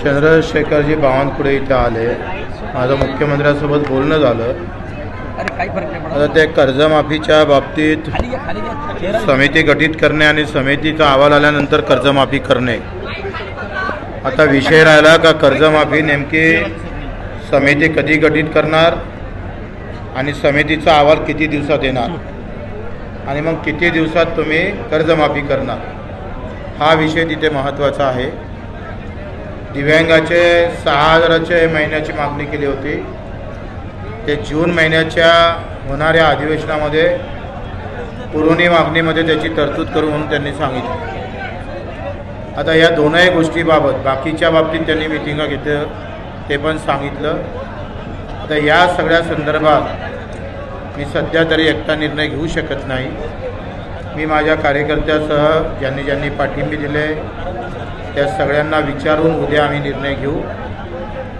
चंद्रशेखरजी बावनकुळे इथे आले. माझं मुख्यमंत्र्यांसोबत बोलणं झालं. आता ते कर्जमाफीच्या बाबतीत समिती गठीत करणे आणि समितीचा अहवाल आल्यानंतर कर्जमाफी करणे. आता विषय राहिला का कर्जमाफी नेमकी समिती कधी गठीत करणार आणि समितीचा अहवाल किती दिवसात येणार आणि मग किती दिवसात तुम्ही कर्जमाफी करणार, हा विषय तिथे महत्त्वाचा आहे. दिव्यांगाचे 6,000चे महिन्याची मागणी केली होती. ते जून महिन्याच्या होणाऱ्या अधिवेशनामध्ये पुरवणी मागणीमध्ये त्याची तरतूद करू म्हणून त्यांनी सांगितलं. आता या दोनही गोष्टीबाबत बाकीच्या बाबतीत त्यांनी मिटिंगा घेतल्या ते पण सांगितलं. आता या सगळ्या संदर्भात मी सध्या तरी एकटा निर्णय घेऊ शकत नाही. मी माझ्या कार्यकर्त्यासह ज्यांनी ज्यांनी पाठिंबे दिले त्या सगळ्यांना विचारून उद्या आम्ही निर्णय घेऊ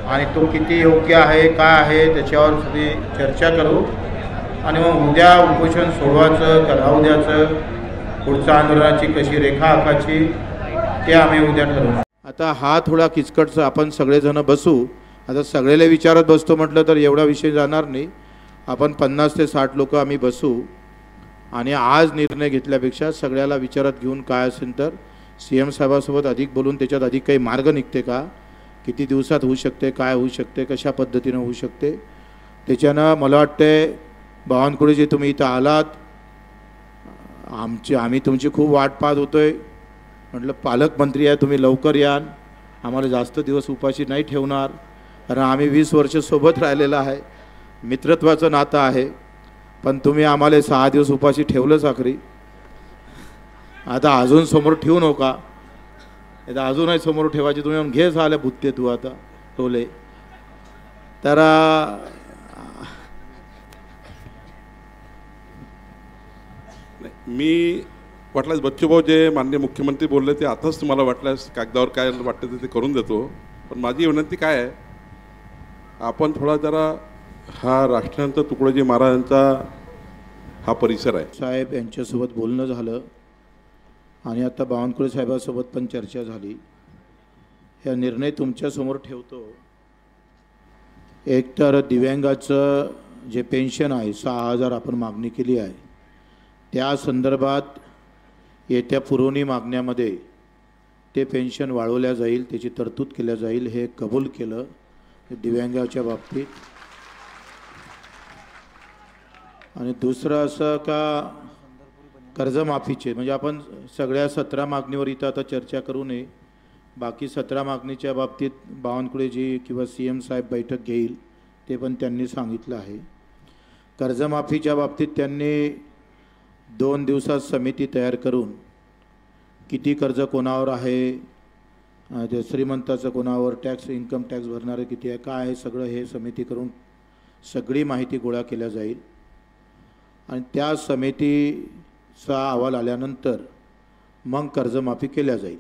आणि तो किती योग्य आहे काय आहे त्याच्यावर सगळी चर्चा करू आणि मग उद्या उपोषण सोडवायचं का राहू द्यायचं, पुढच्या आंदोलनाची कशी रेखा आखायची ते आम्ही उद्या ठरवू. आता हा थोडा किचकटचा आपण सगळेजण बसू. आता सगळेला विचारत बसतो म्हटलं तर एवढा विषय जाणार नाही. आपण 50 ते 60 लोक आम्ही बसू आणि आज निर्णय घेतल्यापेक्षा सगळ्याला विचारात घेऊन काय असेल तर CM साहेबासोबत अधिक बोलून त्याच्यात अधिक काही मार्ग निघते का, किती दिवसात होऊ शकते, काय होऊ शकते, कशा पद्धतीनं होऊ शकते. त्याच्यानं मला वाटते बावनकुळेजी तुम्ही इथं आलात, आम्ही तुमची खूप वाट पाहत होतोय. म्हटलं पालकमंत्री आहे तुम्ही लवकर याल, आम्हाला जास्त दिवस उपाशी नाही ठेवणार कारण आम्ही 20 वर्ष सोबत राहिलेलं आहे, मित्रत्वाचं नातं आहे. पण तुम्ही आम्हाला 6 दिवस उपाशी ठेवलंच आखरी. आता अजून समोर ठेवू नका. आता अजूनही समोर ठेवायची तुम्ही मग घे झालं भुत्ते तू आता टोले. तर मी वाटल्यास बच्चूभाऊ जे माननीय मुख्यमंत्री बोलले ते आताच तुम्हाला वाटल्यास कागदावर काय वाटतं ते करून देतो. पण माझी विनंती काय आहे, आपण थोडा जरा हा राष्ट्रसंत तुकडोजी महाराजांचा हा परिसर आहे. साहेब यांच्यासोबत बोलणं झालं आणि आता बावनकुळे साहेबांसोबत पण चर्चा झाली. हा निर्णय तुमच्यासमोर ठेवतो. एकतर दिव्यांगाचं जे पेन्शन आहे 6,000 आपण मागणी केली आहे त्या संदर्भात येत्या पुरवणी मागण्यामध्ये ते पेन्शन वाढवल्या जाईल, त्याची तरतूद केल्या जाईल हे कबूल केलं दिव्यांगाच्या बाबतीत. आणि दुसरं असं का कर्जमाफीचे म्हणजे आपण सगळ्या 17 मागणीवर इथं आता चर्चा करू नये. बाकी 17 मागणीच्या बाबतीत बावनकुळेजी किंवा CM साहेब बैठक घेईल ते पण त्यांनी सांगितलं आहे. कर्जमाफीच्या बाबतीत त्यांनी 2 दिवसात समिती तयार करून किती कर्ज कोणावर आहे, ते श्रीमंताचं कोणावर, टॅक्स इन्कम टॅक्स भरणारे किती आहे, काय आहे, सगळं हे समिती करून सगळी माहिती गोळा केल्या जाईल आणि त्या समितीचा अहवाल आल्यानंतर मग कर्जमाफी केल्या जाईल.